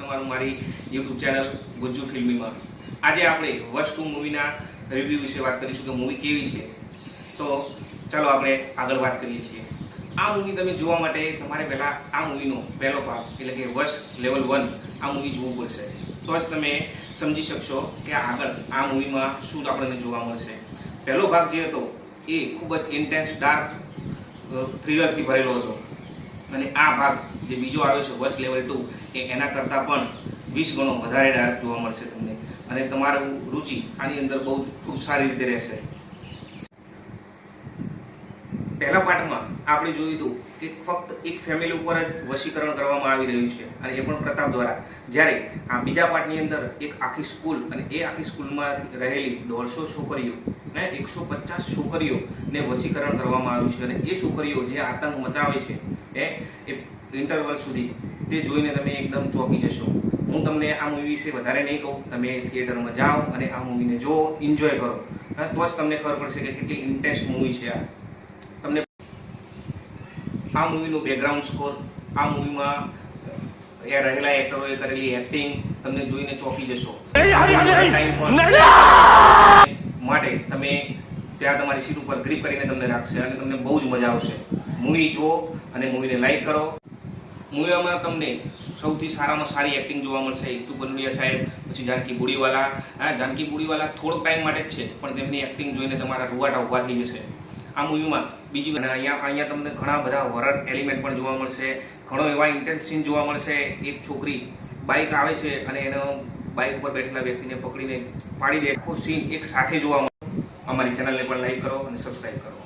તમારું મારી YouTube channel Gujju ફિલ્મીમાં। આજે આપણે વશ 2 મૂવીના રિવ્યૂ વિશે વાત કરીશું કે મૂવી કેવી છે। તો ચાલો આપણે આગળ વાત કરીએ છીએ। આ મૂવી તમે જોવા માટે તમારે પહેલાં આ મૂવીનો પહેલો ભાગ એટલે કે વશ લેવલ 1 આ મૂવી જોવું પડશે, તો જ તમે સમજી શકશો કે આગળ આ મૂવીમાં શું આપણને જોવા મળશે। પહેલો ભાગ જે હતો એ ખૂબ જ ઇન્ટેન્સ ડાર્ક થ્રિલરથી ભરેલો હતો અને આ ભાગ જે બીજો આવ્યો છે વશ લેવલ 2 એ એના કરતાં પણ 20 ગણો વધારે ડાર્ક જોવા મળશે તમને અને તમારું રુચિ આની અંદર બહુ ખૂબ સારી રીતે રહેશે। પહેલા પાર્ટમાં આપણે જોયું હતું કે ફક્ત એક ફેમિલી ઉપર જ વશીકરણ કરવામાં આવી રહ્યું છે અને એ પણ પ્રતાપ દ્વારા, જ્યારે આ બીજા પાર્ટની અંદર એક આખી સ્કૂલ અને એ આખી સ્કૂલમાં રહેલી 150 છોકરીઓ ને 150 છોકરીઓને વશીકરણ કરવામાં આવ્યું છે અને એ છોકરીઓ જે આતંક મચાવે છે એ ઇન્ટરવલ સુધી તે જોઈને તમે એકદમ ચોંકી જશો। હું તમને આ મૂવી વિશે વધારે નહીં કહું, તમે થિયેટરમાં જાઓ અને આ મૂવીને જુઓ, એન્જોય કરો, તો જ તમને ખબર પડશે કે કેટલી ઇન્ટેન્સ મૂવી છે આ। તમને આ મૂવીનું બેકગ્રાઉન્ડ સ્કોર, આ મૂવીમાં એ રહેલા એક્ટરોએ કરેલી એક્ટિંગ તમને જોઈને ચોંકી જશો। માટે તમે ત્યાં તમારી સીટ ઉપર ગ્રીપ કરીને તમને રાખશે અને તમને બહુ જ મજા આવશે। મૂવી જુઓ અને મૂવીને લાઈક કરો। મૂવીમાં તમને સૌથી સારામાં સારી એક્ટિંગ જોવા મળશે હિતુ પંડ્યા સાહેબ, પછી જાનકી બુડીવાલા। જાનકી બુડીવાલા થોડોક ટાઈમ માટે જ છે પણ તેમની એક્ટિંગ જોઈને તમારા રૂવાટા ઊભા થઈ જશે। આ મૂવીમાં બીજી અહીંયા તમને ઘણા બધા હોરર એલિમેન્ટ પણ જોવા મળશે, ઘણો એવા ઇન્ટેન્સ સીન જોવા મળશે। એક છોકરી બાઇક આવે છે અને એનો બાઇક ઉપર બેઠેલા વ્યક્તિને પકડીને પાડી દે, આખો સીન એક સાથે જોવા મળે। અમારી ચેનલને પણ લાઈક કરો અને સબસ્ક્રાઈબ કરો।